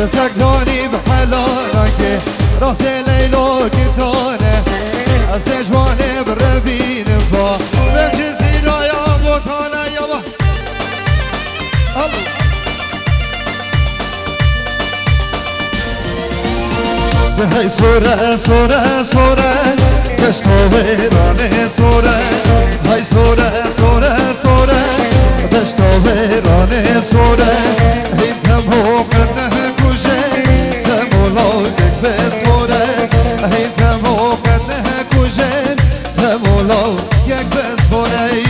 دسکدانی به حلالانکه راست لیلو کتانه از اجوانه بربینم با بمچه زیرایا بوتانه یا با هی سوره سوره سوره دشت و ویرانه سوره هی سوره سوره سوره دشت و ویرانه سوره هی تمو قنه کشه تمو لاک بسوره هی تمو قنه کشه تمو لاک بسوره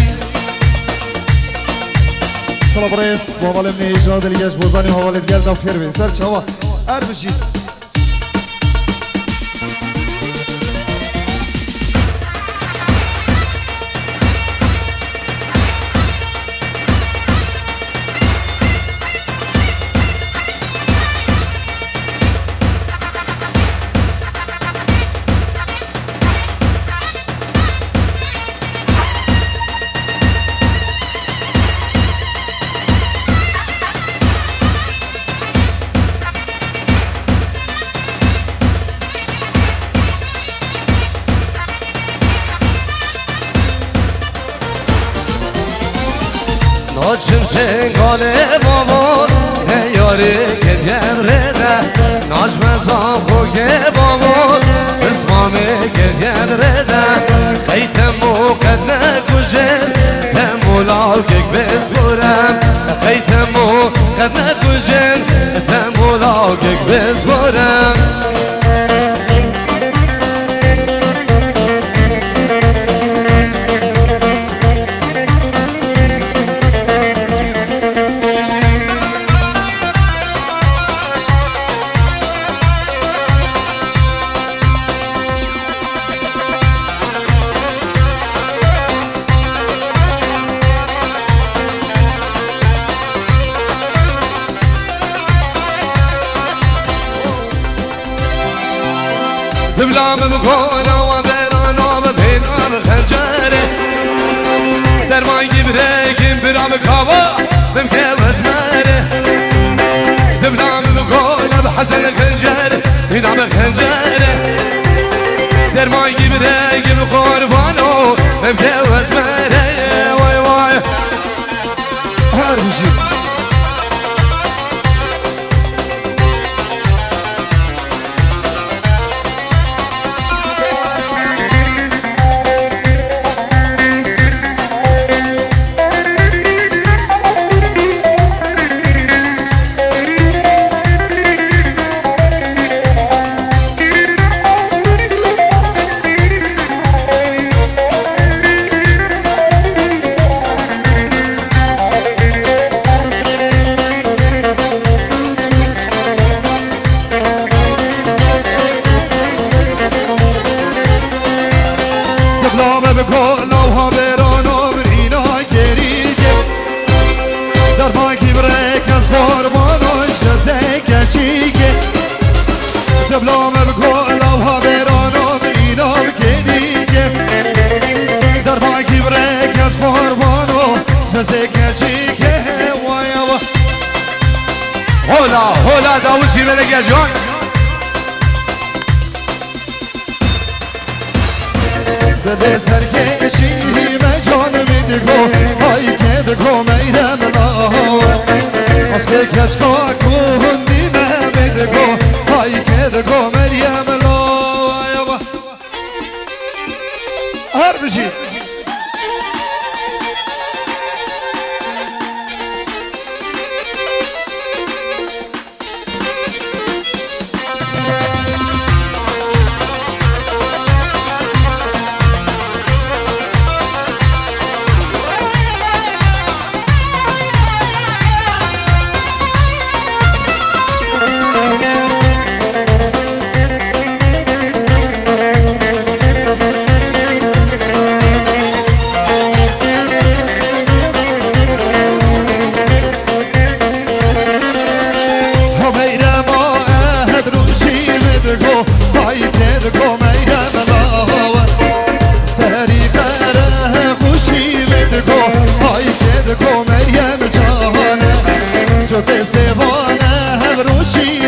سلام بريس بابا لمني جاد الياش بوزاني هو ولد قلنا بخير بين سرش هوا اربشي ناچم چنگاله بابا یاری که دیره ناچ مزان خوگه بابا اسمامه که دیره خیتمو قد نکشه تمولا که بسپرم خیتمو قد نکشه تمولا که بسپرم دبلام بکولا و برانا بپیدام خنجره در مای گبرگیم برام کاوا بمکه وزمره دبلام بکولا بحسن خنجره پیدام خنجره در مای گبرگیم قربانو بمکه وزمره وای وای هر بشي دبلام بکن لوها بیرانو برینا بکنیگه در بانکی برک از قربانو جزه کچیگه وایا و هولا هولا داوودی بلگه جان بده سرکشی مجان میدگو های که دگو میرم لاو از که کچکا کندی میدگو های که دگو مریم لاو هر بشید سوانه هر روشی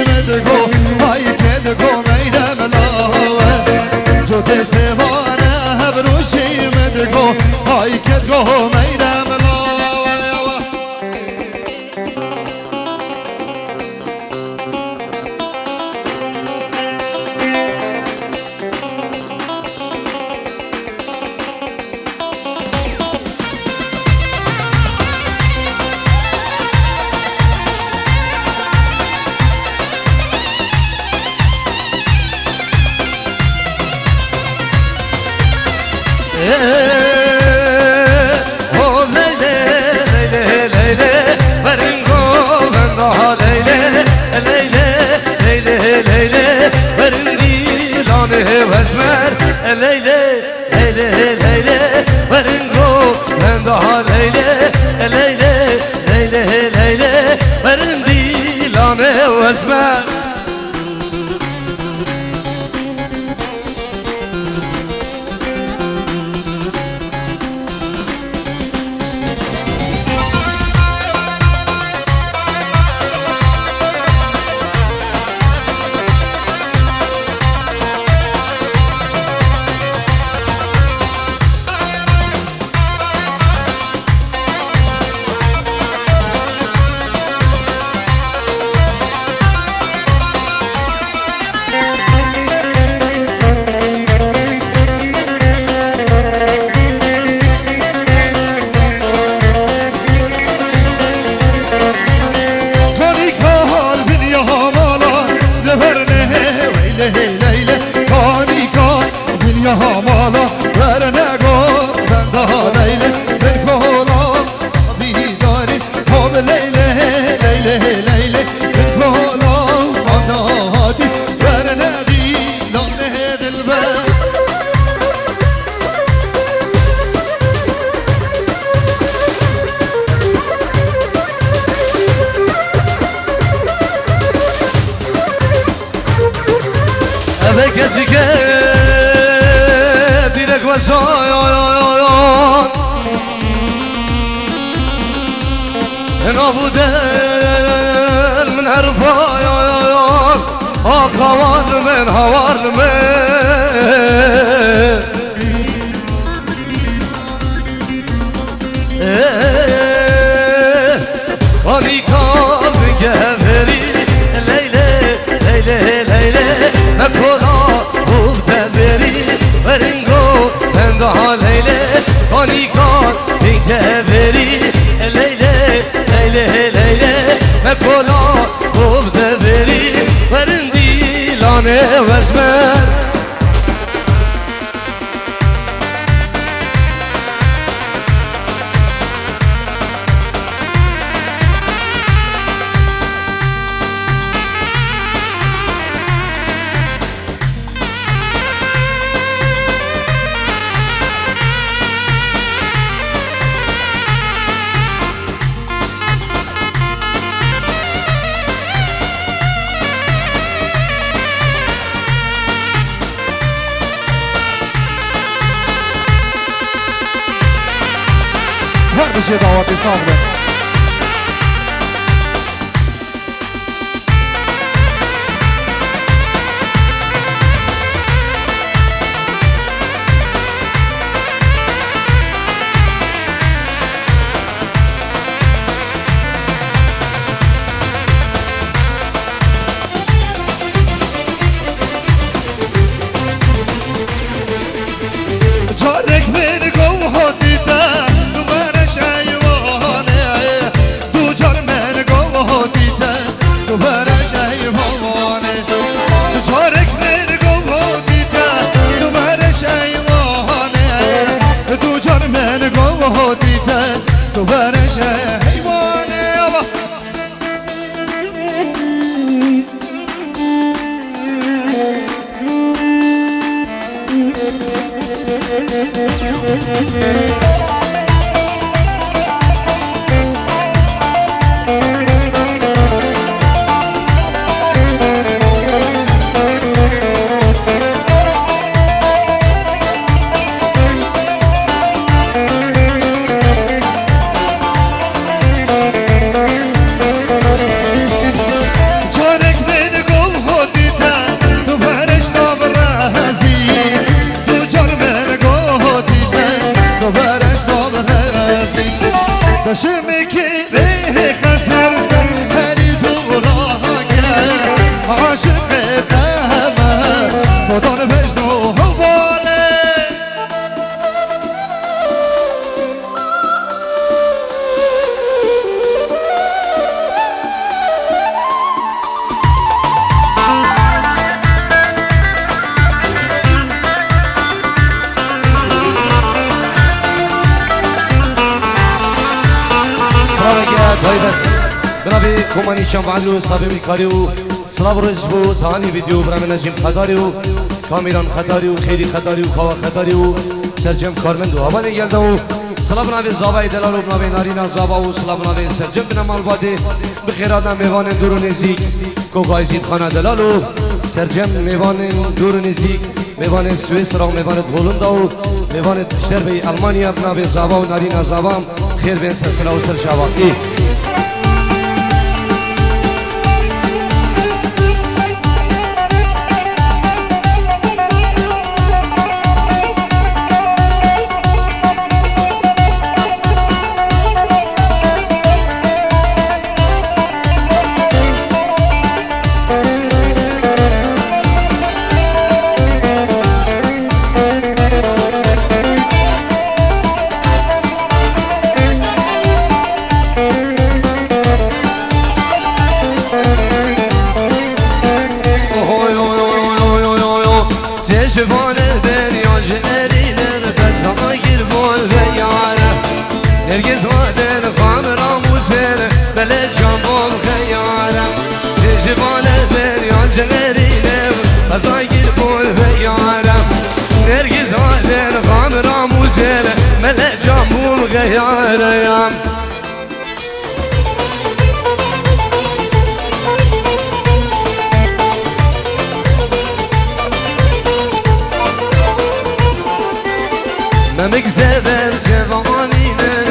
برن دیلانه وزمن Gecike direk vasayan Nabudel min herfayan Akavar men havar men Hani kalbin gevheri Leyle, leyle, leyle Mekola bul teberi Veringo ben daha leyle Hani kalbin gevheri Leyle, leyle, leyle Mekola bul teberi Verin dilane vezmen Her bir şey davatı sağ olun. Çarek beni kovhotida Numara şayvane Du çar beni kovhotida Numara şayvane Çarek beni kovhotida Numara şayvane Du çar beni kovhotida Numara şayvane Çarek beni kovhotida Tu vereş navrazi Du çar beni kovhotida Tu vereş navrazi Başımı ki rehe khasarsan Heri doğraha gel Aşık edeme Kodan vecdu havale برای کمانی شام بعدو صابی میکاریو سلام رجبو تانی ویدیو برای نجیم خداریو کامیران خداریو خیلی خداریو کاوا خداریو سرجم کارمندو آبادی گلدو سلام ناوی زابای دلال و ناوی نارینا زابا و سلام ناوی سرجم بنا مالباده بخیرادم میوان دور و نزیک کوکای زید خانه دلال و سرجم میوان دور و نزیک میوان سوئیسرا و میوان هلندا و میوان شربی آلمانیا بناوی زابا و نارینا زابا خیر بین سلسله و سرشاوا چشمان دریا جلیلر بزا گیر بول و یاره نرگز وادن خان راموزر بله جامون خیاره چشمان دریا جلیلر بزا گیر بول و یاره نرگز وادن خان راموزر بله جامون خیاره ممك زبر زباني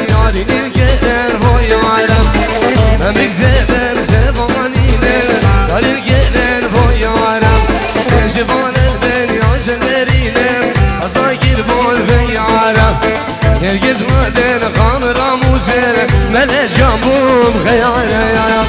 ياري القدر هو يعلم ممك زبر زباني ياري القدر هو يعلم سجبان الدنيا جنرينم أصاقر بول في يعلم نرقز مدن خان راموزر ملا جامون خياله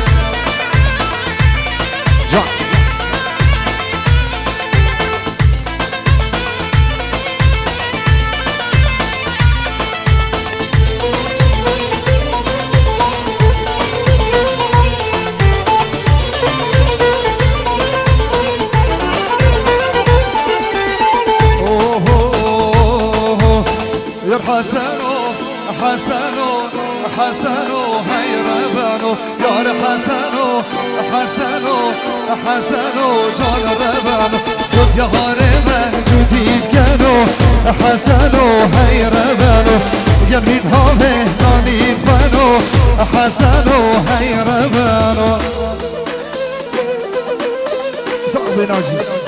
حسنو حسنو حسنو هاي ربانو يا حسنو حسنو حسنو جان ربانو جود يا هارم جديد كانو حسنو هاي ربانو يميد هامه نانيد بانو حسنو هاي ربانو صعب ناجي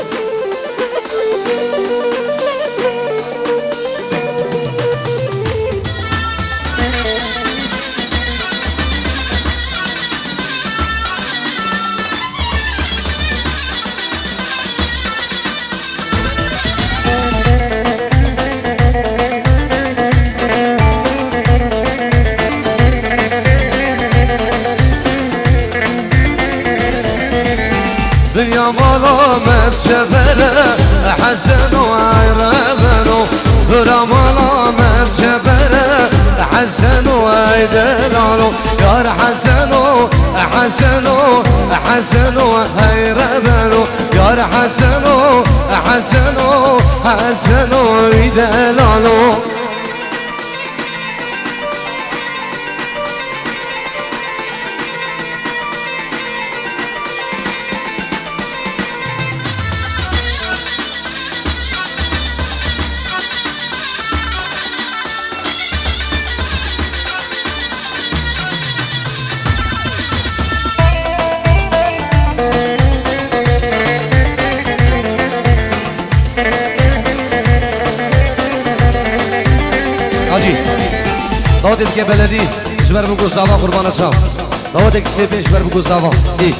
دنيا ظلمت جبله حسن وعيربنو دنيا ظلمت جبله حسن وعيدلالو يا حسنو حسنو حسنو وعيربنو يا حسنو حسنو حسنو وعيدلالو داودت که بلدی جبر بگو زاوا قربان شام داودت که سیپی جبر بگو زاوا ای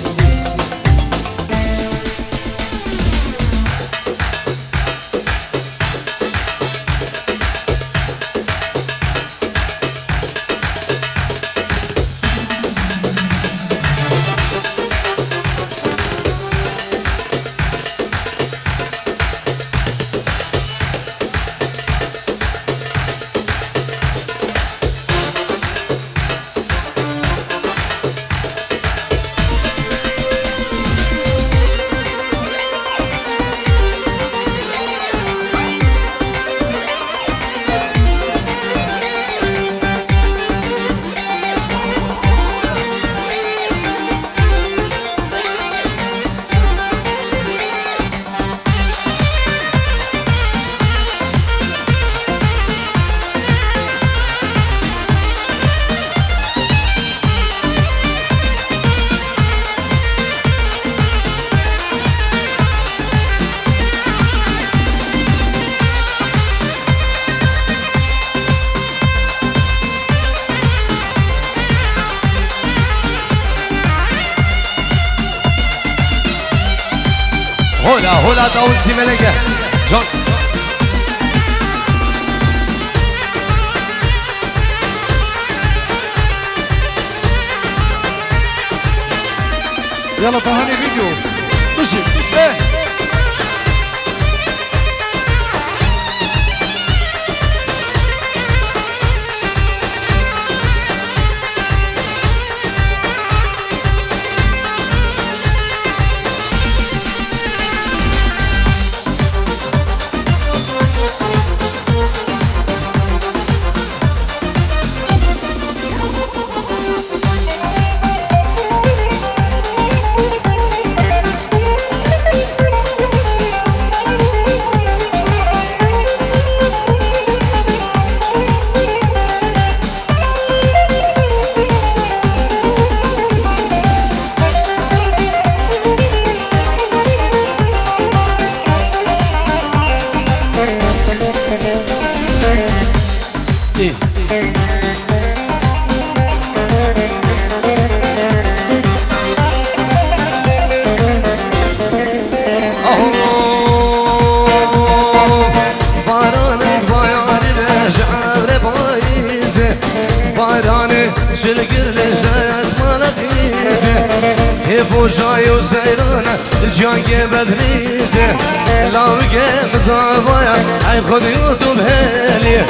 هلا داوسی ملگه جان يلا طهاني فيديو مشي ايه شلقر لجاس مالقيزه كيفو جاي وزيرانه جانجي بدريزه لاوقي مصابايا اي خذ يوتيوب هالي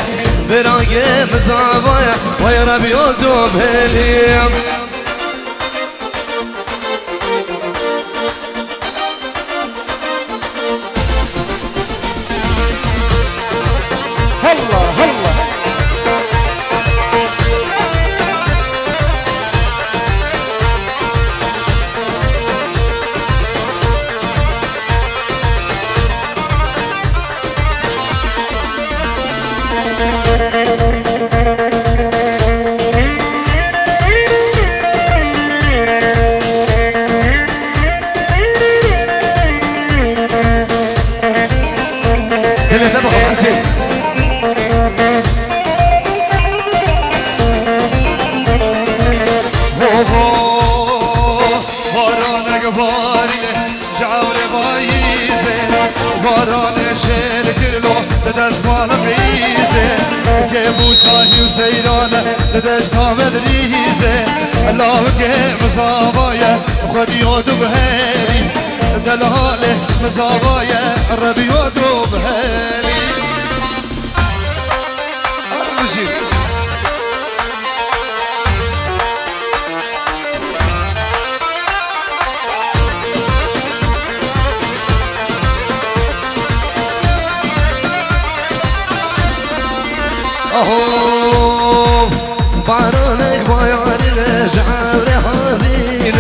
براقي مصابايا ويرب يوتيوب هالي هلا هلا اللي تبقى حسين بارانك بارينه جعور بايزه بارانه شل كرلو تدش مالقيزه كيفو شاهي وسيرانه تدش تامد ريزه الله كيف مصابايا خد يودو بهالي دلاله مصابايا ربي يودو بهالي أرمجي اهو بارانك باياري رجعوري حبيبي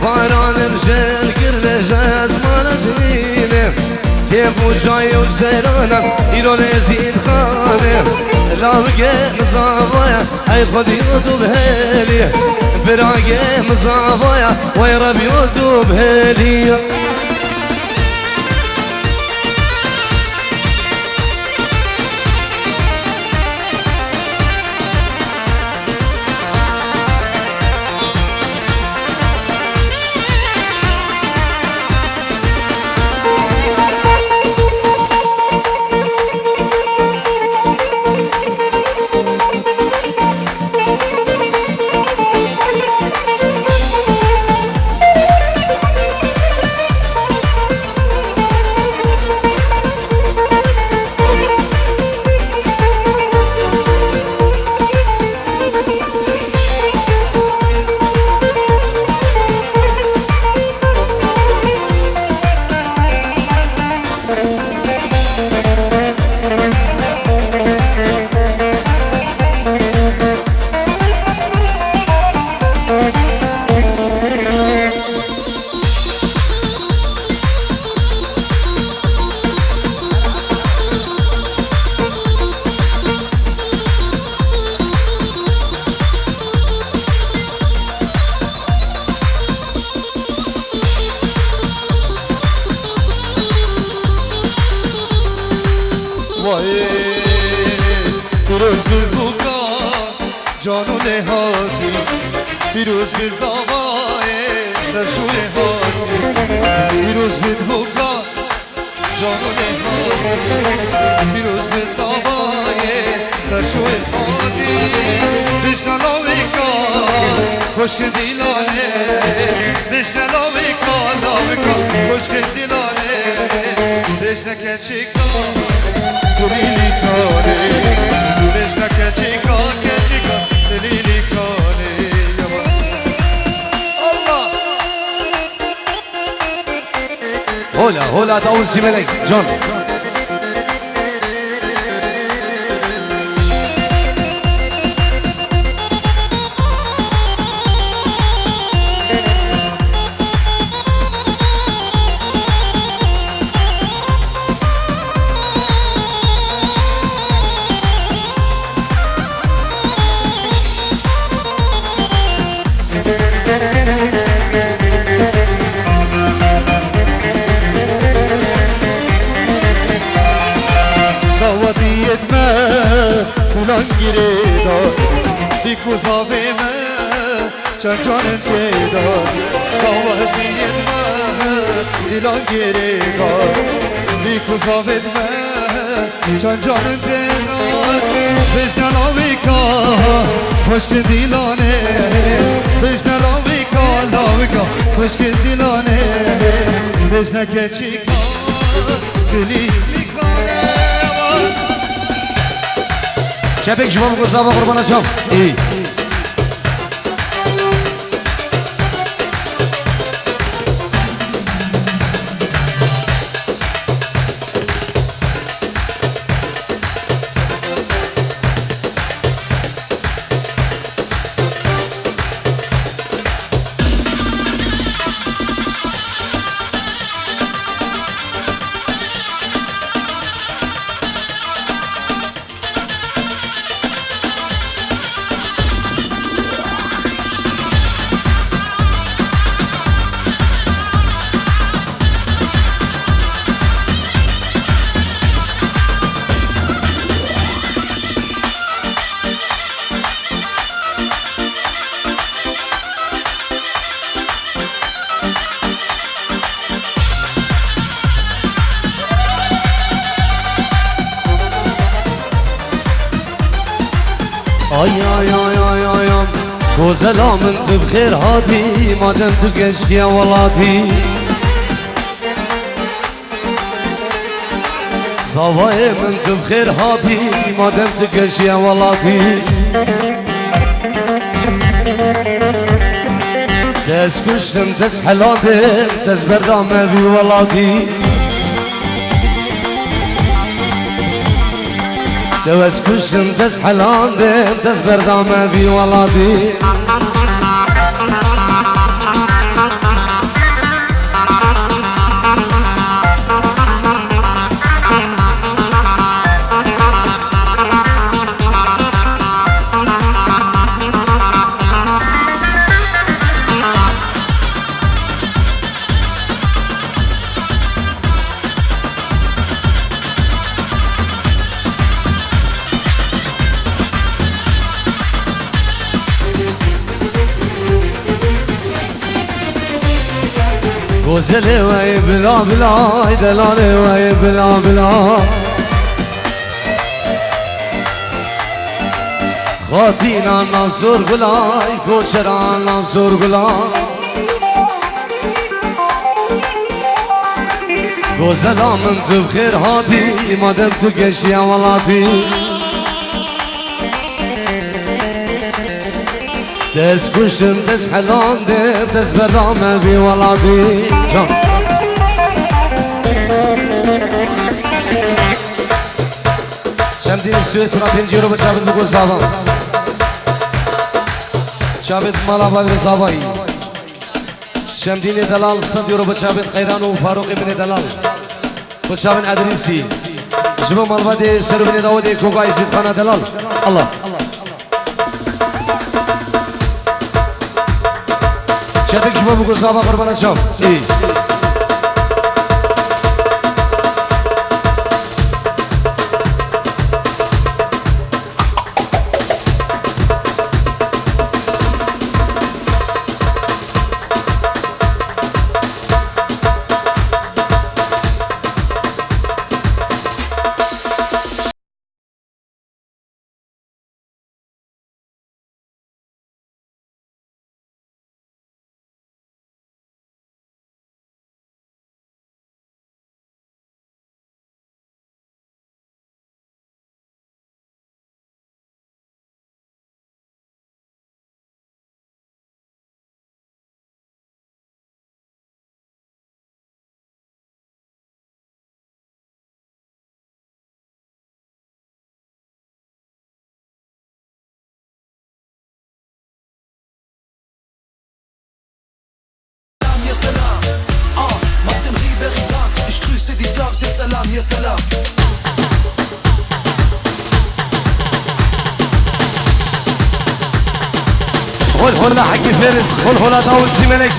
باران رجال كل جاز مال زمينه كيفو جاي وسيرانه يرو لزين خانه لاوقي مصابايا اي خذ يودو بهالي براقي مصابايا ويرب يودو بهالي پیروز بالبوکا جانو لحاتی پیروز به زاوای سرشوی حاتی پیروز بالبوکا جانو نهادی پیروز به تابای سرشوی خادی بشنه لاوی کار خوشک دیلانه بشنه لاوی کار خوشک دیلانه بشنه که چیکار دلیلی کاره بشنه که چیکار دلیلی کاره الله هولا داوود ملک جان ulan giredar Diku zavime çançanın kedar Kavadiyetme ilan giredar Diku zavime çançanın kedar Vecne lavika hoşke dilane Vecne lavika hoşke dilane Vecne keçika dili likane شبك شباب قصابة قربان شوف اي آی گوزلا من تو بخیر هاتی مادم تو گشتی اولاتی زاوای من تو بخیر هاتی مادم تو گشتی اولاتی دست کشتم دست حلادم دست بردامه بی ولاتی دست کشتم دست حلاندم دست بردامه بی ولادی گوزله وای بلا بلا دلاله وای بلا بلا خاطینان نام سور گلای کوچران نام سور گلا گوزلا من تو بخیر هاتی مادم تو گشتی اولاتی دست کشتم دست حلاندم دست برامه بی ولادی جان شمدین سویس را 5 یورو بچابید بگو زابا چابید مالا بابی زابایی شمدین دلال 100 یورو بچابید خیران و فاروق ابن دلال بچابید ادریسی جبا مالبادی سرو بن داودی کوکای زید خانه دلال الله شبك شباب بقول صابا قربان شوف اي ya selam. Mach den Ribery-Tanz, ich grüße die Slums, ya salam, ya salam. هول هول حق فارس هول هول داود سيملك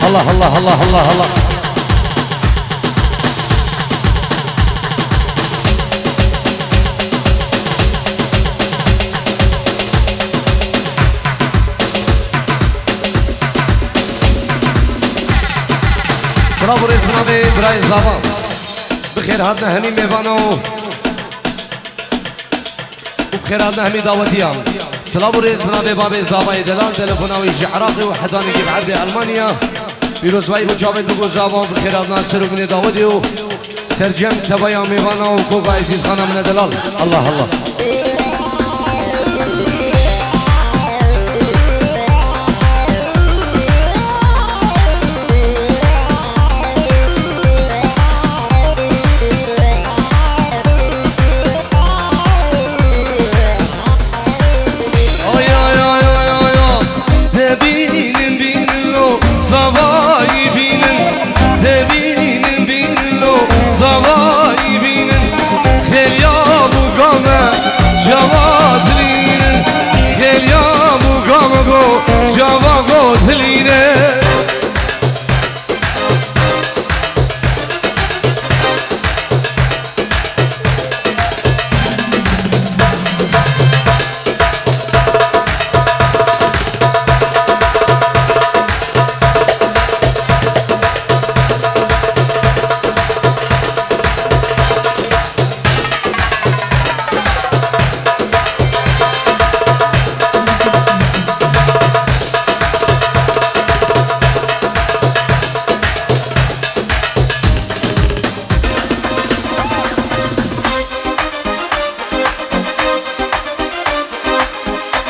الله الله الله الله الله سلام ورز بنابي براي زابا بخير هادنا همي ميفانو وبخير هادنا همي داوديان سلام ورز بنابي بابي زابا دلال تلفوناوي عراقي وحداني كيف عربي المانيا فيروز باي وجابد بقو زابا بخير هادنا سرو من داودي سرجم تبايا ميفانو وكوكا يزيد خانا من دلال الله الله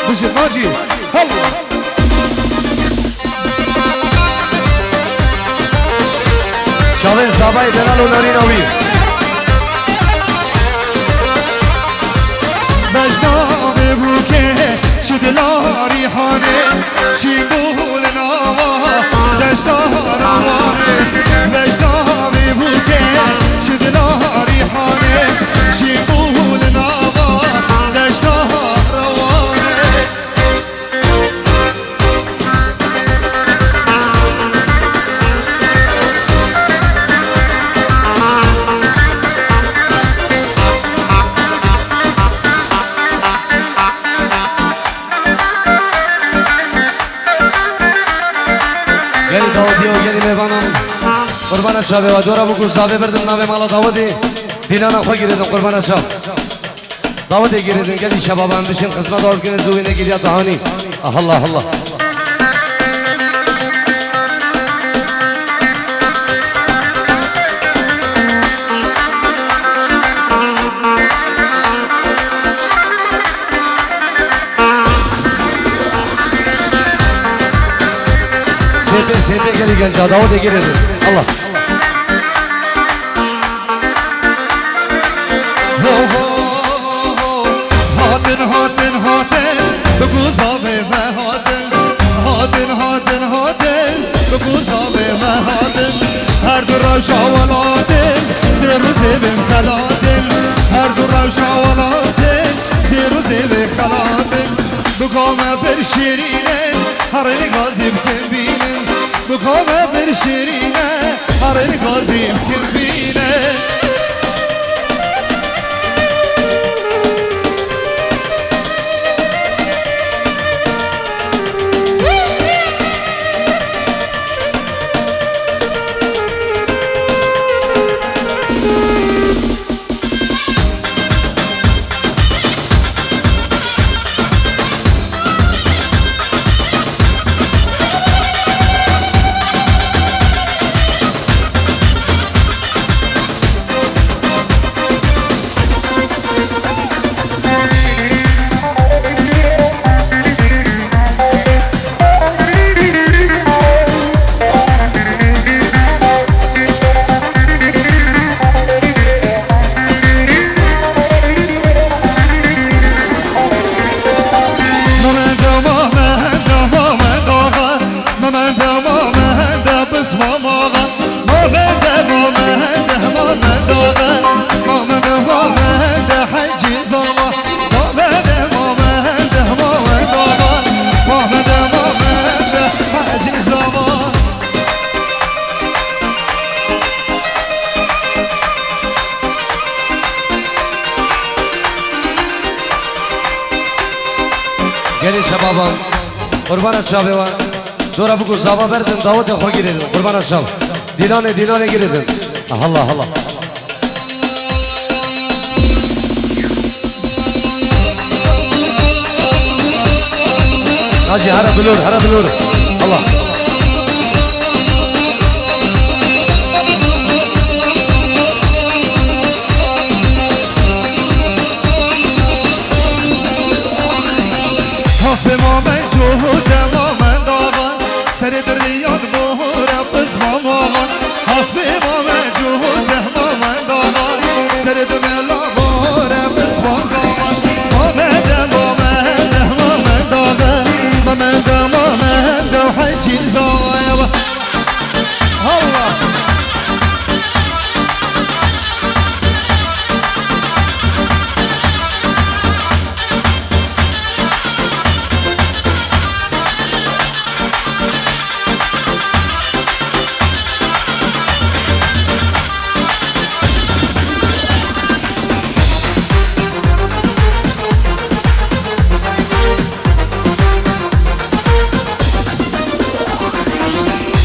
بجد ماجي هلا شاوين زاباي دلال وناريناوي مجنون بوكي شدلاري حاني شيبول ناوا دشتار رواني مجنون بوكي شدلاري حاني شيبول ناوا دشتار رواني گلی داودی و گلی میوانم قربان شابه و دورا بگو زابه بردم ناوه مالا داودی دینانا خواه گیردم قربان شاب داودی گیردم گلی شبابان بشین قسمت آور کنه زوینه گیریا تهانی الله الله سيبي قال لي قال داود يقرر الله هاتن هاتن هاتن بگو زاوه ما هاتن هاتن هاتن هاتن بگو زاوه ما هاتن هر دو روشا ولاتن سیر و زیبم خلاتن هر دو روشا ولاتن سیر و زیبم خلاتن بگو ما بر شیرینه هر این غازی بکن بینن بگو ما بر شیرینه هر این غازی بکن بینن بابام قربانت شابه و دورا بگو زابا بردن داوت خو گیردن قربانت شاب دیلانه گیردن الله الله ناجي هرب بلور الله حسب ما من جهود ما من داغان سر دریان بهورم بز ما ماغان حسب ما من جهود ما من داغان سر دملا بهورم بز ما زاغان ما من داغان ما من دو حجی زاغان الله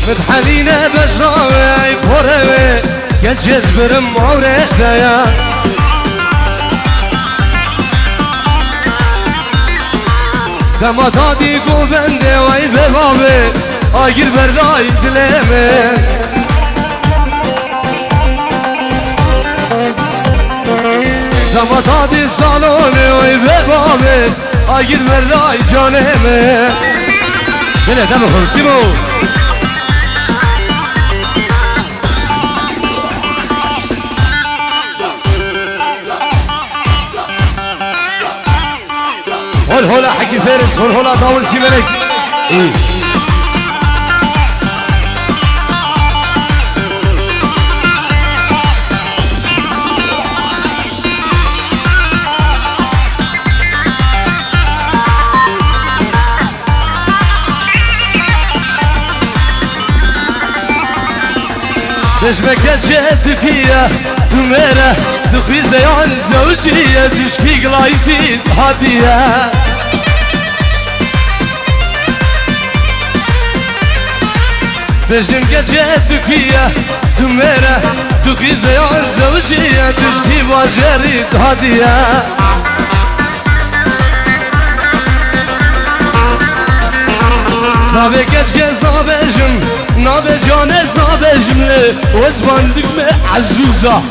متحلينا بشراوي بوروي كالجز برم عوري ذايا كما تادي قوبندي وي ببابي آگیر بردای دلمه كما تادي سالوني وي ببابي آگیر بردای جانمه دل دم خلصیمو هول هولا حكي فارس هول هولا طاول سي ملك ايه نجمك جد فيها تميرة تخفي زيان زوجية تشكي قلايسي هادية نجمك جد فيها تميرة تخفي زيان زوجية تشكي باجري هادية صابي كاش نابجم نابي جانز نابجم لي وزبان دقمة عزوزة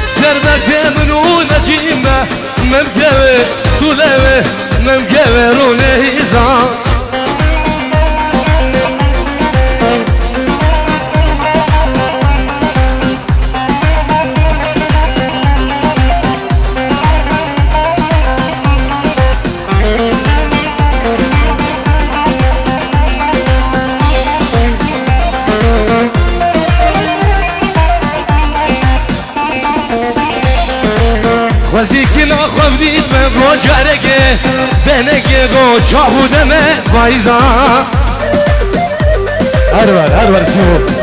سربك بمنو نجيمة ممكوي طولوي ممكوي روني هيزان وزيكنا خفديت من روجارك بينك غو شابو دمه بايزا هربر سيموت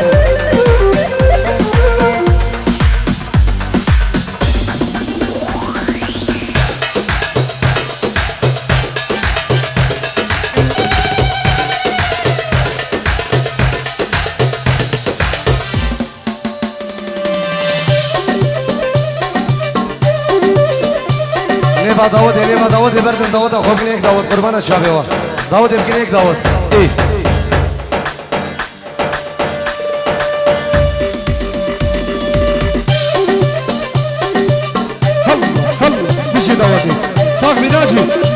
داود بردن داود خوب یک داود قربانت شابه و داود بگین یک داود ای هل بشي داوتي ساق ميناجي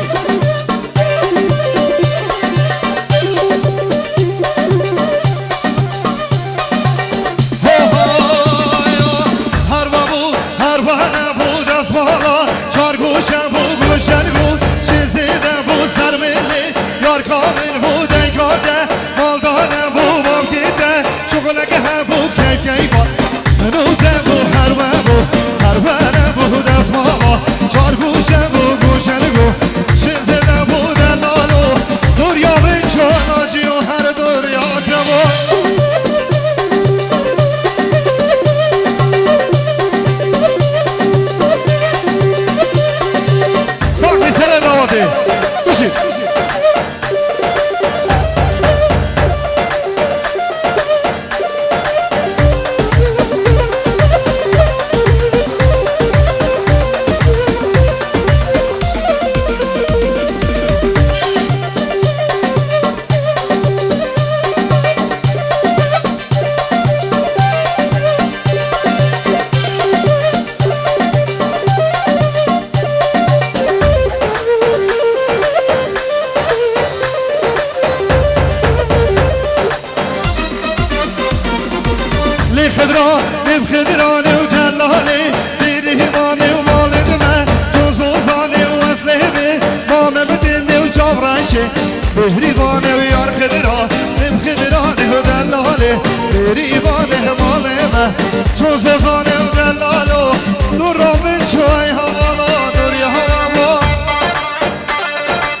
خدرا نم خدرانه و دلاله دیریوانه و مالد من جوزوزانه و اصله به مامه بدنه و جابرانشه بهریوانه و یار خدرا نم خدرانه و دلاله دیریوانه مال من جوزوزانه و دلاله دور من چوی حوالا دوری حوالا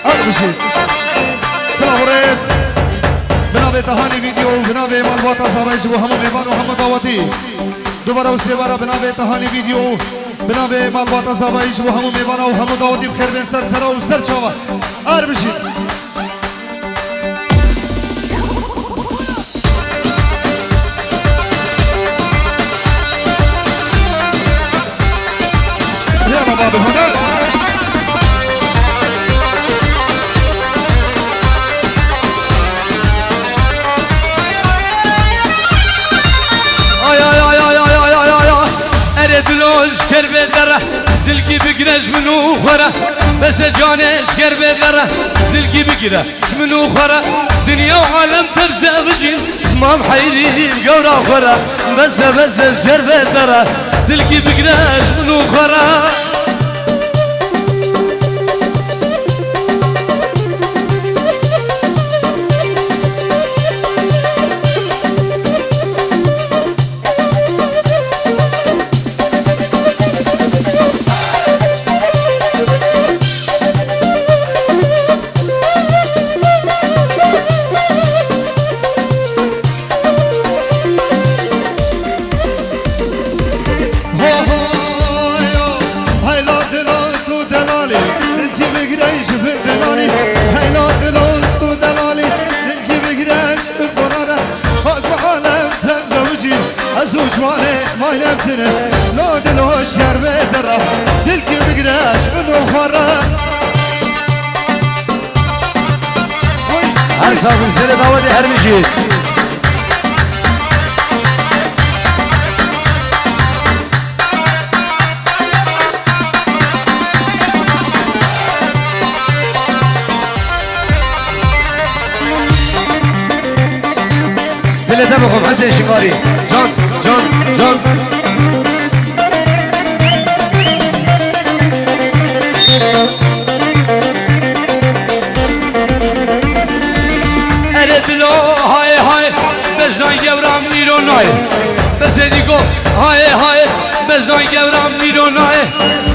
حق بشید سلام ریس بنابه تهانی ویدیو بنابه مالبات صاحبش و همه میوان و همه دعوتی دوباره و سه باره بنابه تهانی ویدیو بنابه مالبات صاحبش و همه میوان و همه دعوتی بخیر بین سر سرا و سر چاوا ار بشید يلا بابا هنا کربه دره دل کی بگیرش منو خوره بس جانش کربه دره دل کی بگیرش منو خوره دنیا و عالم تبزه بجین اسمام حیری گورا خوره بس کربه دره دل کی بگیرش منو خوره لا دلوش کربه دره دل کی بگیرش منو خوره هر صاحب سر دعوت هر میشید دلته بخون حسین شکاری جان جان جان اردلو های های بزنای گورم میرونای بسیدیگو های های بزنای گورم میرونای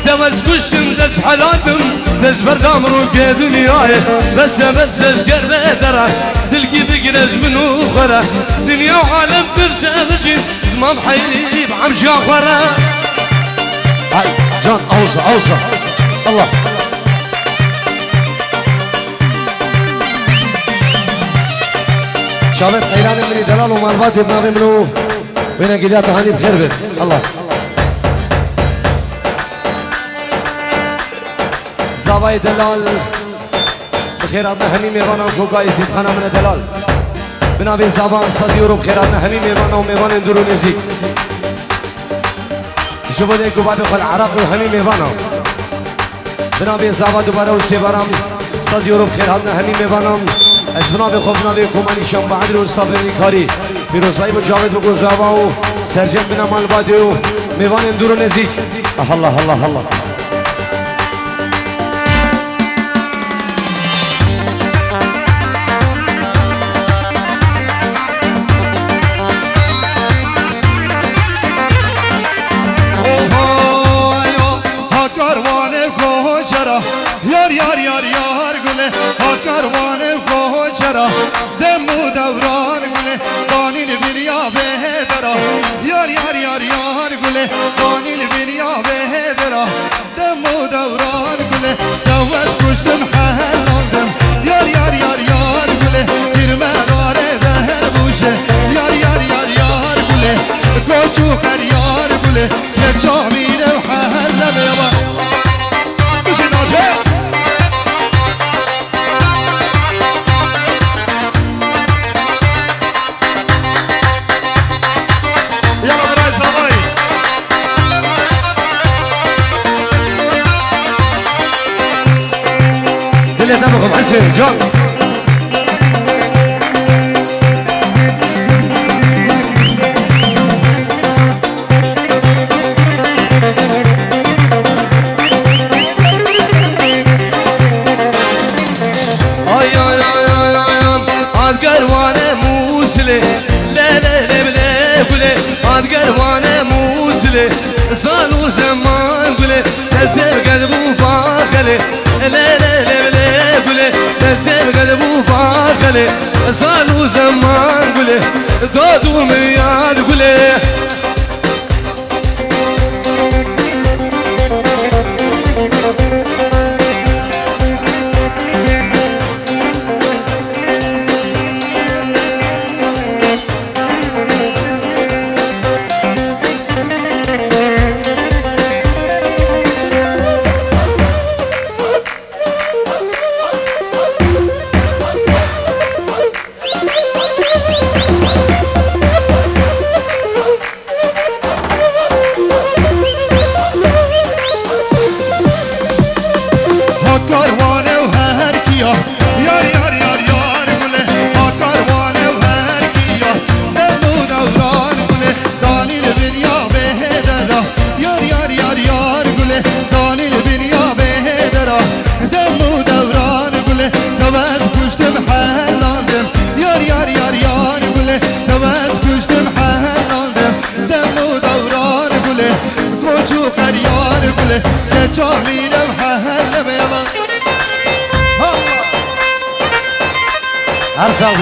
دمز کشتم دز حلاتم دز بردام رو که دنیای بس اشگر بدره دلکی بگیرش منو خوره دنیا و عالم برزه بجین زمام حیلی بعم جا خوره هاي جان اوصى الله شابت خيران مني دلال ومالبات بنابي منو بين قديات هاني بخير بيت الله زاوية دلال بخيراتنا همي ميوانا وكوكا يزيد خانا من دلال بنابي زابان صديورو بخيراتنا همي ميوانا وميوان اندورو نزيد شوفوا ديكو بعد خل عراق وهمي ميوانا بنابي زابا دوباره وسيبارام صديورو بخيراتنا همي ميوانا از بنابي خوفنا بيكم اني شام بعد رو صابري كاري فيروزباي مجاوب بگو زابا و سرجم بنا مالبادي و ميوان اندورو نزيد الله الله الله یار یار یار یار گله ها کاروان کوچرا دمو دوران گله دانیل بنیا به درا یار یار یار یار گله دانیل بنیا به درا دمو دوران گله دوست کشتم حلاندم یار یار یار یار گله girme dare zehir buşe yar yar yar yar gule koçu her yar gule keçamine halleme yaba kışın hoca دمكم حسن جون قولي لا لا لا بلا قولي عاد قلبانا موسلي صار وزمان قولي نزل قلب وباخلي لا لا لا بلا قولي نزل قلب وباخلي صار وزمان قولي دود ومياد قولي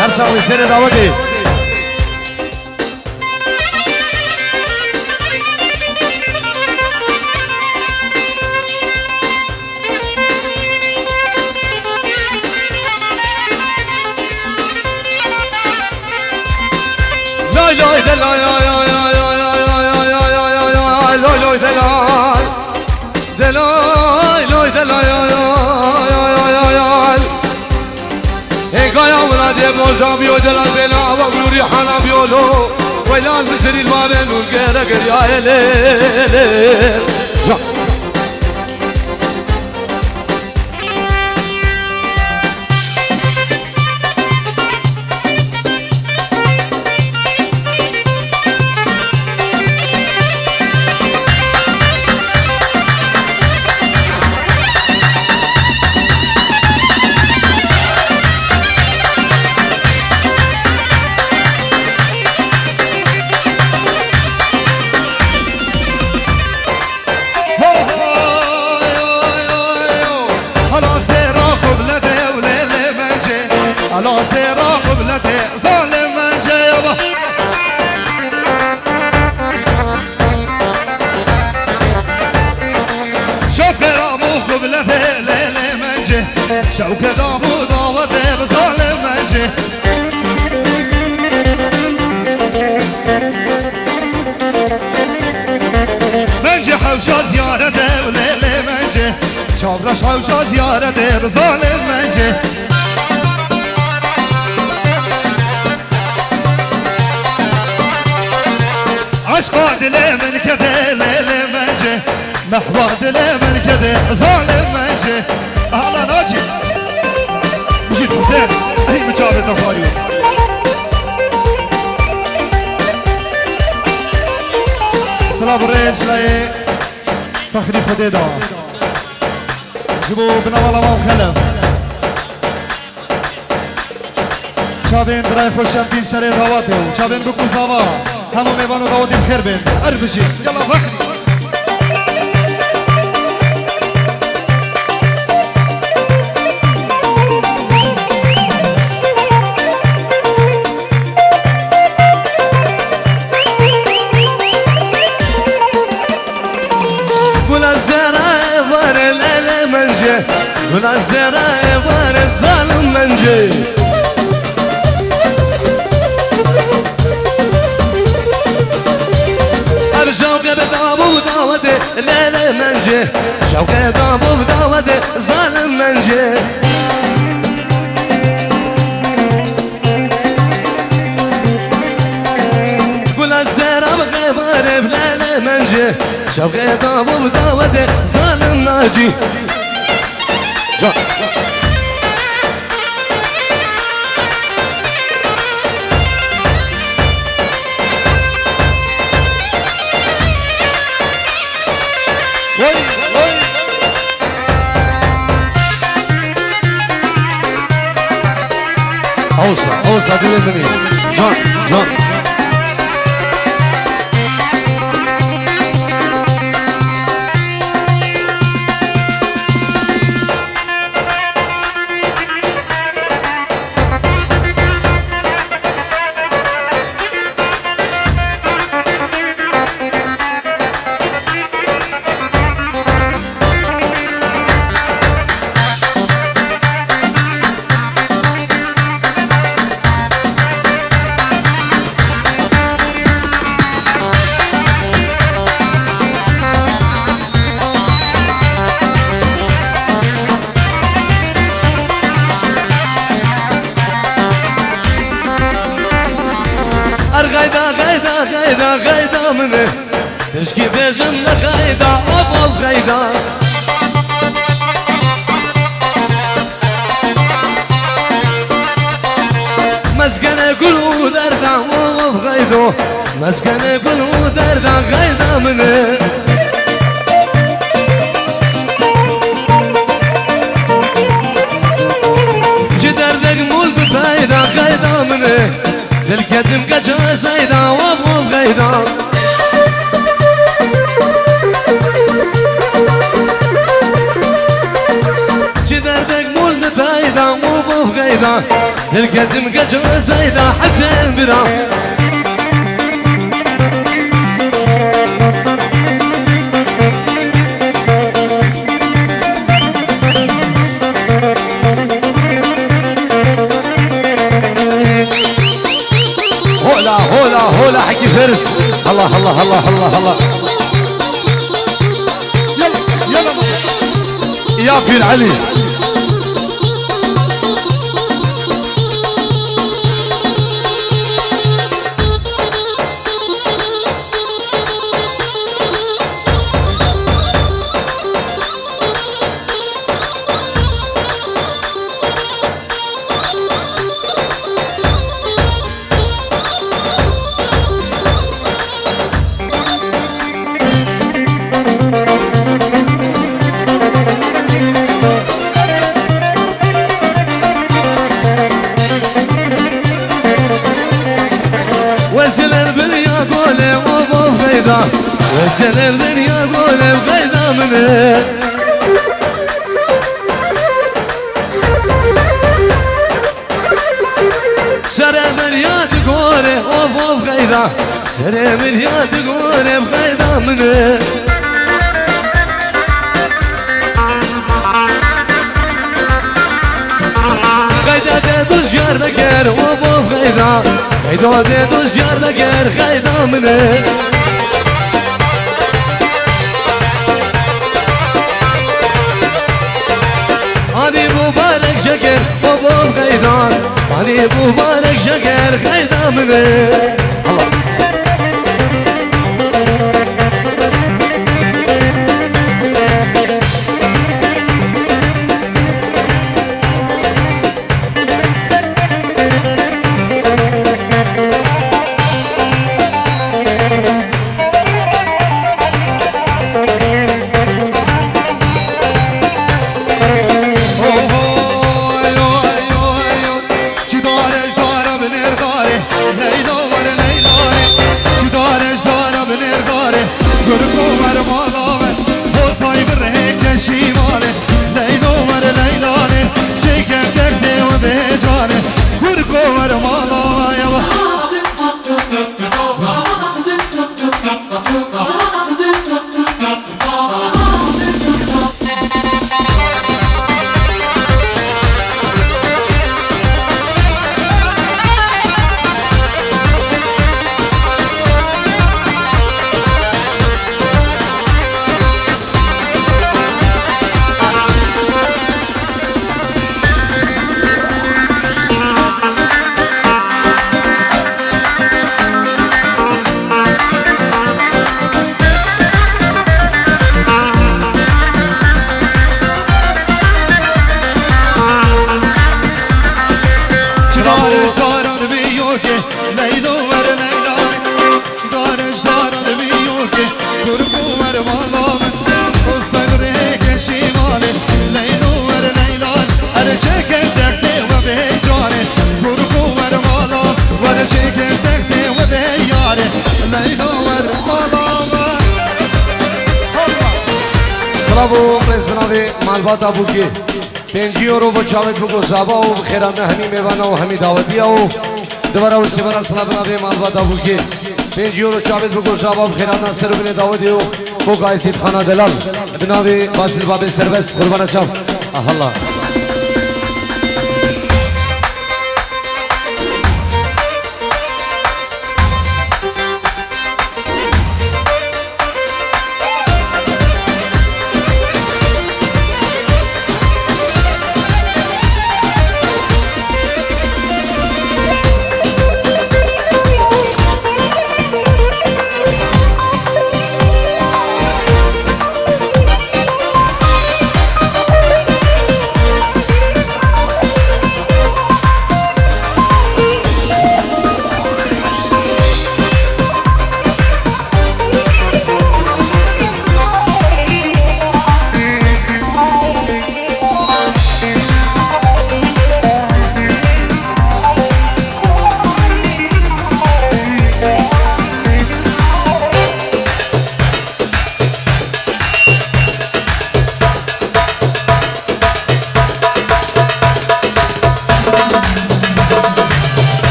هر ساوي سير دعوتي لا لا لا لا لا جابيو دلال بلا وغلوري حنا بيولو ويلان بسري البابن وغير غير يا ليل شوكة دابو داوته بظالم منجي منجي حوشا زيارته وليلي منجي شابرش حوشا زيارته بظالم منجي عشقا دلي من كده ليلي منجي محبا دلي من كده ظالم منجي أهلا ناجي مشيت حسين هي مجابة نفاري سلام الرئيس لاي فخري خديدا جبو بنوالا مام خلف چابين برای خوشمتين سري دعواتي چابين بكو زاوا همو ميوانو دعواتي بخير بين اربشي يلا فخري ولا الزراعي ولا الظالم منجي شوقي بدابو بداوتي لا لا منجي شوقي بدابو بداوتي ظالم منجي قول الزراعي بغير لا لا منجي شوقي بدابو بداوتي ظالم ناجي جا اوصى دي مني جان جان غيدا منه تشكي بجملة غيدا أبو غيدا مسكنة كلو دردا أبو غيدو مسكنة كلو دردا غيدا منه جدردك مول بفايدة غيدا منه الكدم كجا زيدا وابو غيدا جدردك مول بفايدا وابو غيدا الكدم كجا زيدا حسين برا هولا حكي فارس الله الله الله الله الله يلا يا فيل علي وزن الدنيا قولي وابو غيدا وزن الدنيا قولي وغيدا منه شرع الدنيا تقولي وابو غيدا شرع الدنيا تقولي وغيدا منه غيدا تدوش يردكر وابو غيدا غيدا تدوش يردكر غيدا منه هادي مبارك شكر وابو غيدا هادي مبارك شكر غيدا منه الله What a زابا بو مزمناوی مالباتا بو که 5 یورو با چاوت بگو زابا و خیرانه همی میوانا و همی دعوتیا و دوباره و سیوانا سلا بناوی مالباتا بو که 5 یورو چاوت بگو زابا و خیرانه سر بینه دعوتی و کوکای سید خانه دلال بناوی باسل باب سرویس قربان شام الله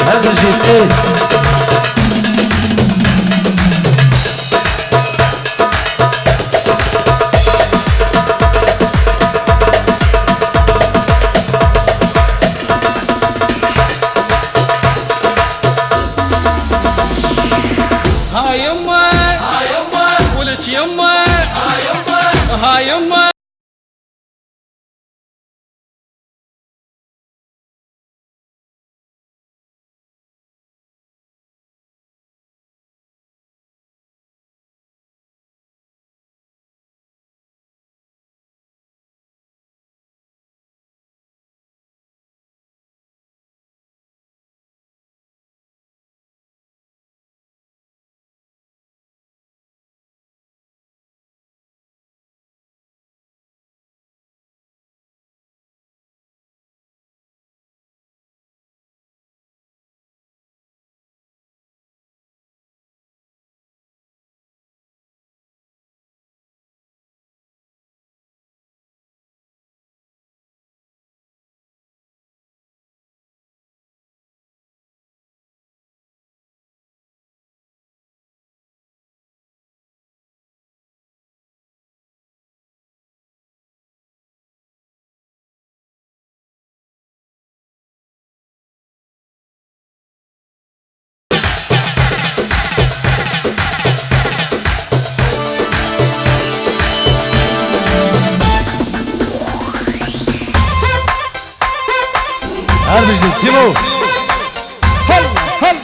هر بجيب ايه هاي يما ولك يما هاي يما هر بجيب سيبو هل هل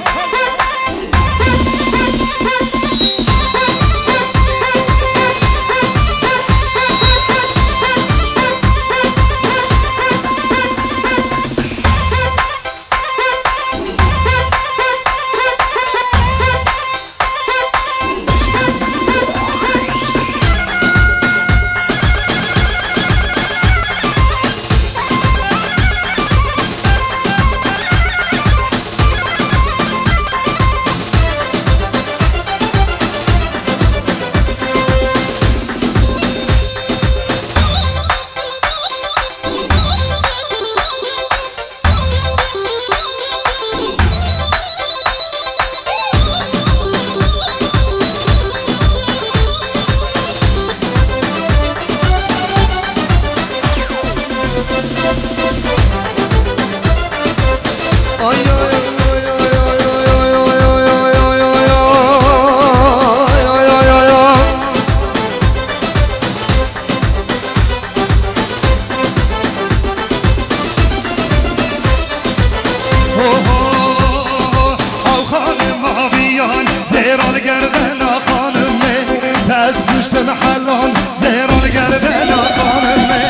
حلال زیران گردن خانمه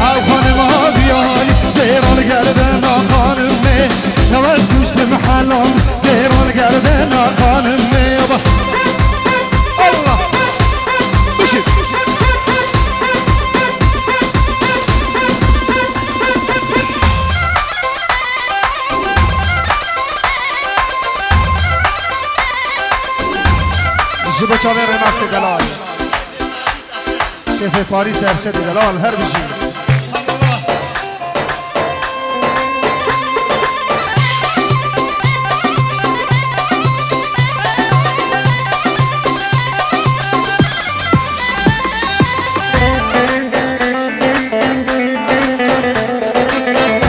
او خانم آبیان زیران گردن خانمه نواز گوشتم حلال زیران گردن خانمه الله بشید جبو چاوه رمکس دلال شیف پاریس ارشد دلال هر بشی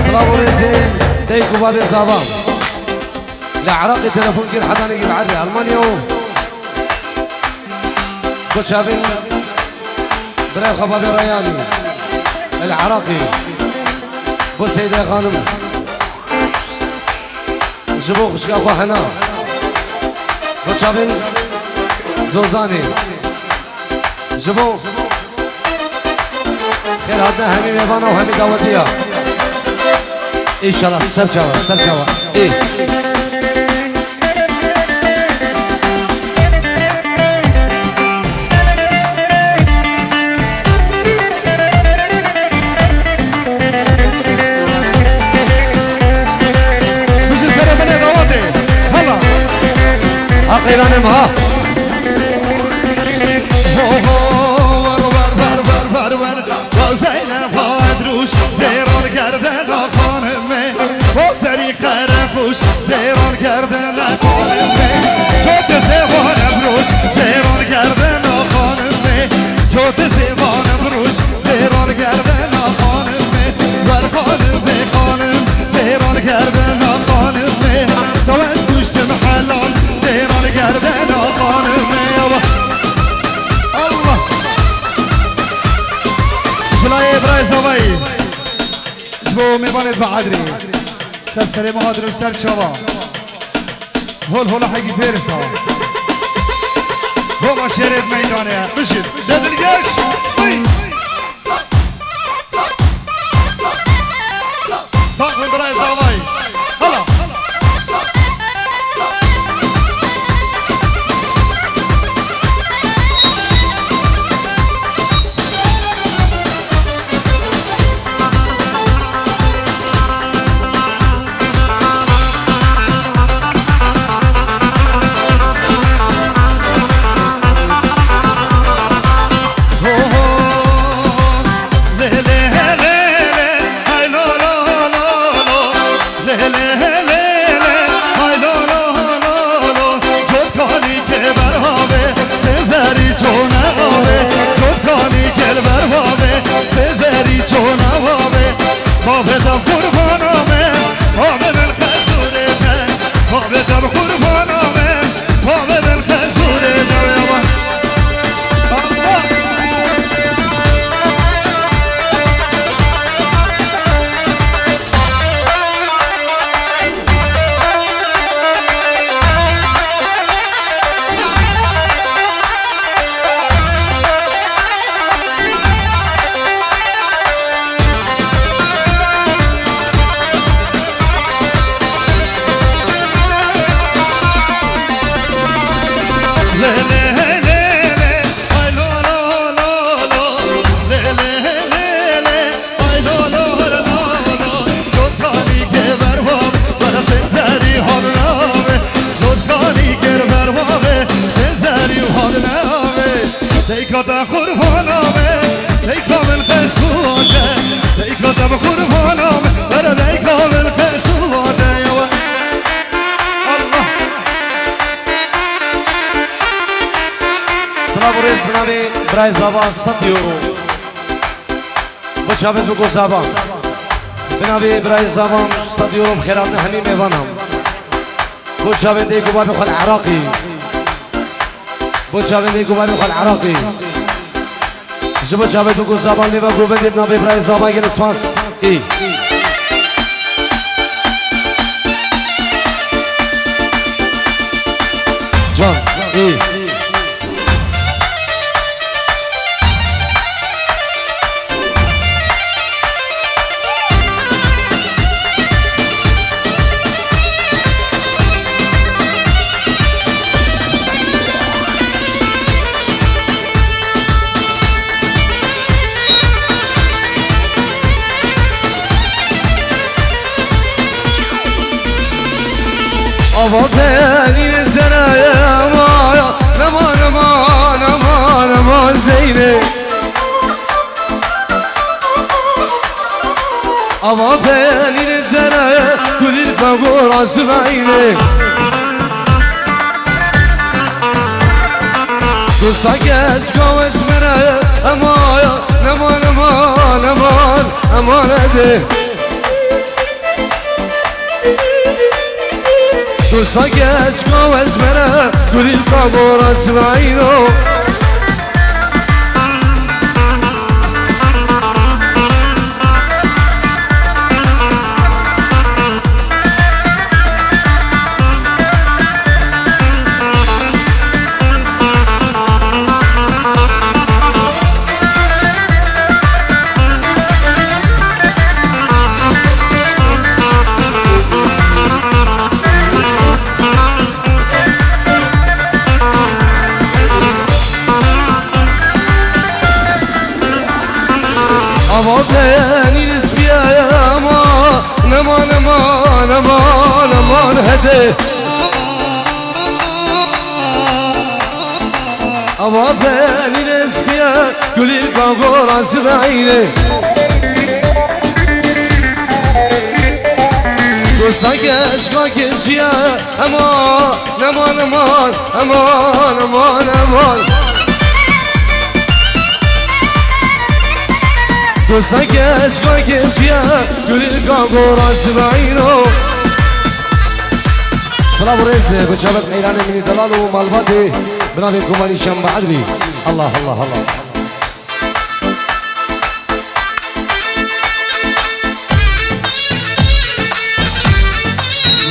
سلام عليكم ديكو بابي صابا العراقي تلفون كل حدا نجيب عري المانيا كوتشافين بريخ بابي رياني العراقي بو سيدي خانم جبوك شكاكو حنا كوتشافين زوزاني جبوك خير هادنا همي ميبانا وهمي داودية إن شاء الله استرجعوا إيه مش السلام من داودي هلا أخيرا نمها زینب هادروش زیران کردن خانمه با سری خرفوش زیران کردن خانمه چوت زبان بروش زیران کردن خانمه چوت زبان بروش زیران کردن خانمه ول خانمه خانم زیران کردن خانمه دوست گوشتم حلال زیران کردن خانمه الله سلای ابراهیم زوایی جبو میباند بعدری سر مهادر و سر چوا هول حقی فیرسا هولا شرید میدانه بشید جدلگش ساق ابراهیم زوایی هلا برای زبان 100 یورو بچابت بگو زبان بنابی برای زبان 100 یورو بخیرات همین میوانم بچابت دیگو با بخوال عراقی بچابت دیگو با بخوال عراقی جو بچابت بگو زبان میوان گو بندی بنابی برای زبان گل اسماس ای جان ای آبادانی سرای مایا نما زينه أما بيني نزله كل الفقور عسبعينه دوستا geç kavuz mene aman aman aman aman aman hadi دوستا geç kavuz mene كل الفقور عسبعينه Ama beni nisbiye aman aman aman aman aman hadi Ama beni nisbiye gülü kavgor asibeyni Dosta geç kakeciye aman aman aman aman aman aman Dosta geç kakeciye gülü kavgor asibeyni صلاة ورزق بجابت إيران من دلال ومالبادي بنادي كماني شنب عدبي الله الله الله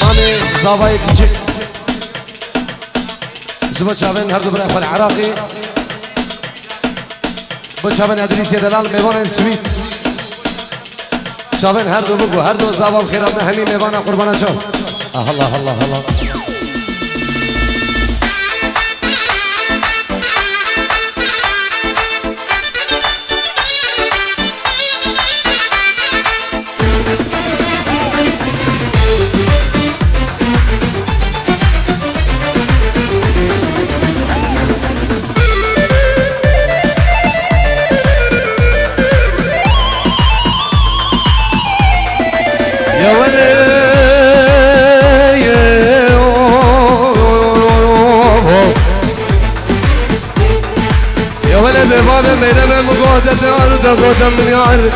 مامي زاوية كيشك زبا شابين هردو برا العراقي بشابين أدريسي دلال ميوان سويت شابين هردو بقو هردو زاوا بخيراتنا همي ميوانا قربانا شو الله الله الله يا ولد بابا ميرنا مقودة عرض قودة من يعرف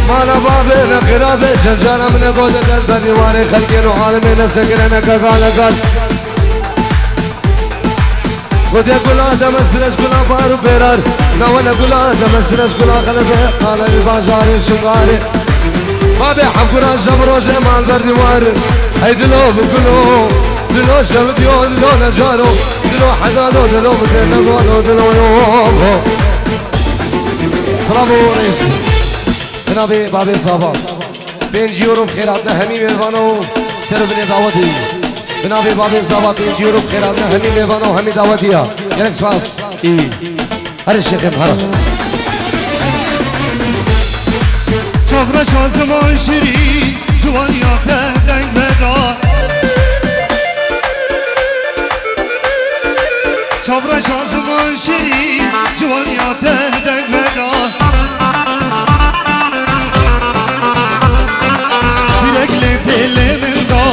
مانا بابا نقرابة جنجانا من قودة البري واري خلقين وعالمين سكرنا كقالا قال خود يقول هذا مسرش كلا بارو بيرار نوانا قول هذا مسرش كلا خلفه قال الباجاري شنغاري بابا حبكنا جمروجة مع البري واري هاي دلو بكلو دلو شمديو دلو نجارو دلو حدادو دلو بدنو دلو يوفو سلام ورئيس جنابي بابي صافا بينجيورو بخيراتنا همي ميوانو سرب دعوتي جنابي بابي صافا بينجيورو بخيراتنا همي ميوانو همي دعوتيا يلك سباس هر الشيخ مهرب Çavra şazıman şirin Cuvan yakenden veda Çavra şazıman şirin Cuvan yakenden veda Birekli dillemin da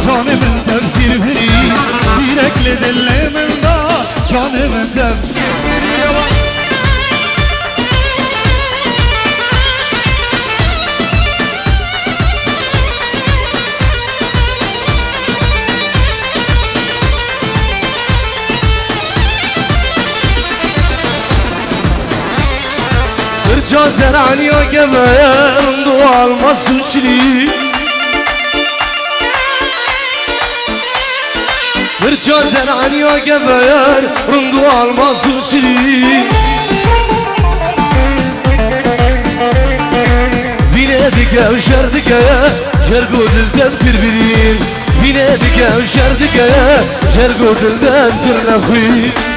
Canımın tevkir veri Birekli dillemin da Canımın tevkir veri Irca zeraniya gemeyen doğal masusli Irca zeraniya gemeyen doğal masusli Vine dige üşerdige Cergodilden birbirin Vine dige üşerdige Cergodilden tırnakı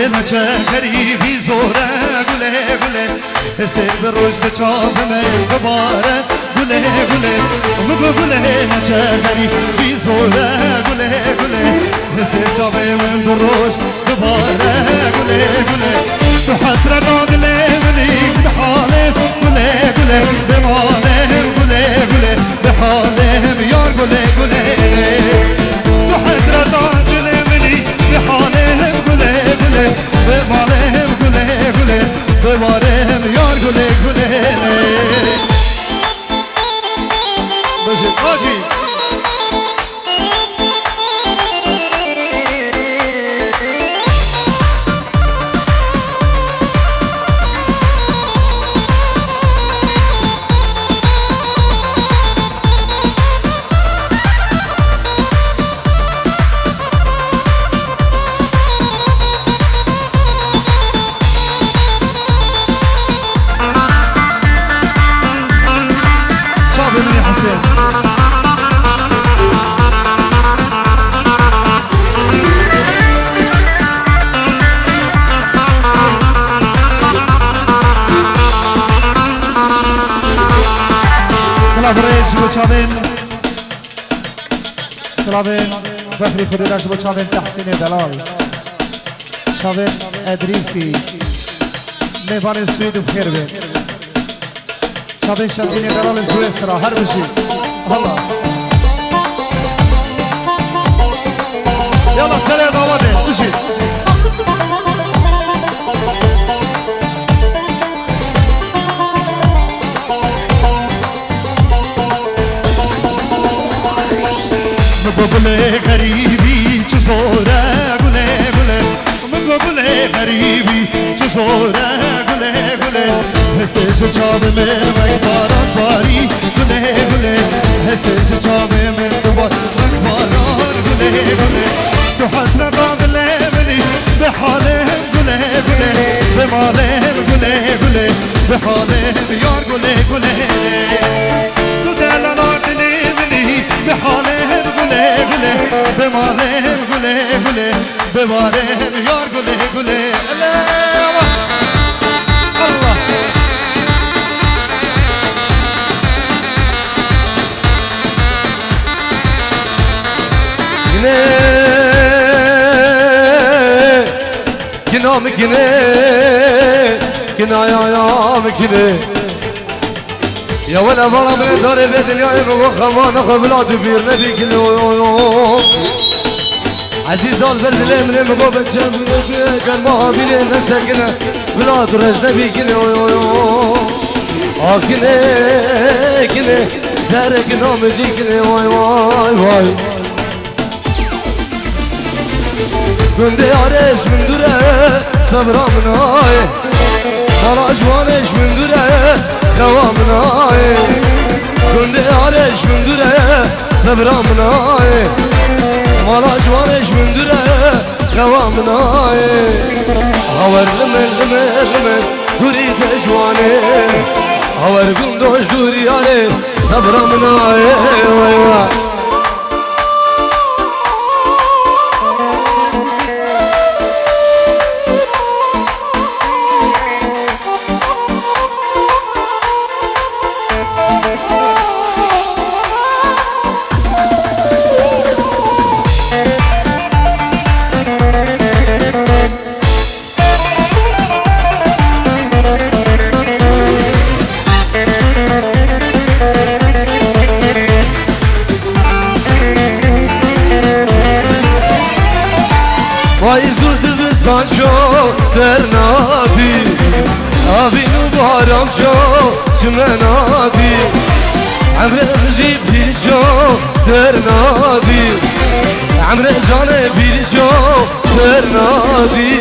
نچه غریبی زوره گله گله هسته به روز به چاپمه بباره گله گله مگو گله نچه غریبی زوره گله گله هسته چاپمه به روز بباره گله گله تو حسرت آدله منی به حالم گله گله به مالم گله گله به حالم یار گله گله تو حسرت آدله منی به حالم گله گله به مالم گله گله به مالم یار گله گله بشه آجی سلامين ظفري خدوداش بو چاوين تحسين دلال چاوين ادريسي ميوان السويد بخير بين چاوين شمدين دلال سويسرا هر بشي الله يلا سريع دعواتي بشي گله غریبی چه زوره گله گله من گله غریبی چه زوره گله گله هستش چاب من وای باران باری گله گله هستش چاب من دوبار باران گله گله تو حسرت آدله منی به حالم گله گله به مالم گله گله به حالم یار گله گله تو دلال آدله منی به حالم گله گله به مالم گله گله به مالم یار گله گله الله Kina mı kine Kina ya mı kine Ya vela bana bile dare be dünyayı mı khamana khablat bir nebi kile Aziz al ver dile emre mi gobe çem kan mahabile nesakine Vlad rejnebi kile Akine kine Dare kina mı dikine vay vay vay Günde yareş mündüre sabramnay Mala jvaneş mündüre kavamnay Günde yareş mündüre sabramnay Mala jvaneş mündüre kavamnay Havar limel limel limel duri de jvane Havar gündoş duri yare sabramnay Vay vay Zıbıstan çok ternabi Avinu baram çok Sümenabi Amremzi bir çok ternabi Amre zane bir çok ternabi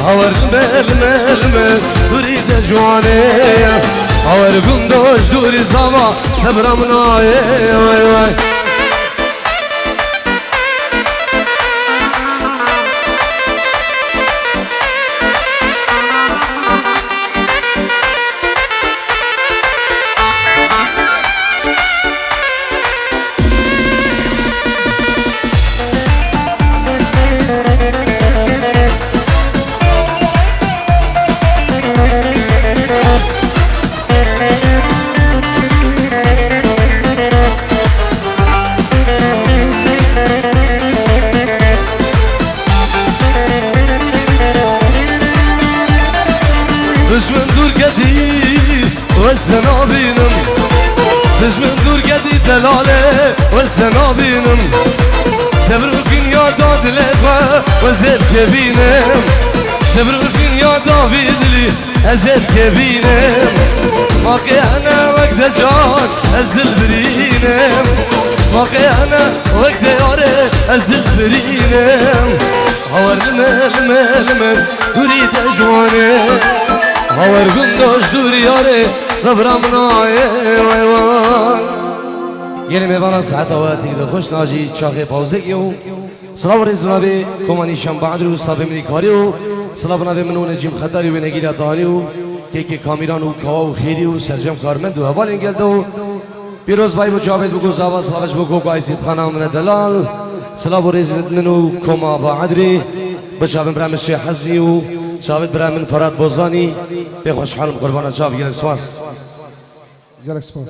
Havar mel mel mel Duri de juane Havar gundoş duri zava Sebramna vay vay والسنابينم دج من دور قدي دلاله والسنابينم صبر وكن يا داد لفا وزيد كبينم صبر وكن يا داوود لي ازيد كبينم باقي انا وقت جان ازل برينم باقي انا وقت ياري ازل برينم هور المل اريد اجواني هور قنداش دور ياري صبرم ناي یعنی میوان ساعت وقتی که خوش ناجی چاقی پاوزه کیو سلام رزونا به کمانی شام بعد رو صاف منی کاریو سلام نده منون جیم خطری و نگیره تانیو که کامیران و کوا و خیری و سرجم کارمند و اول انگل دو پیروز بای و جاوید بگو زاوا سلامش بگو قایسید خانم من دلال سلام رزونا منو کما بعد ری بچابم برام شیخ حزنی و جاوید برام فراد بوزانی به خوشحالم قربان جاوید گلک سواس گلک سپاس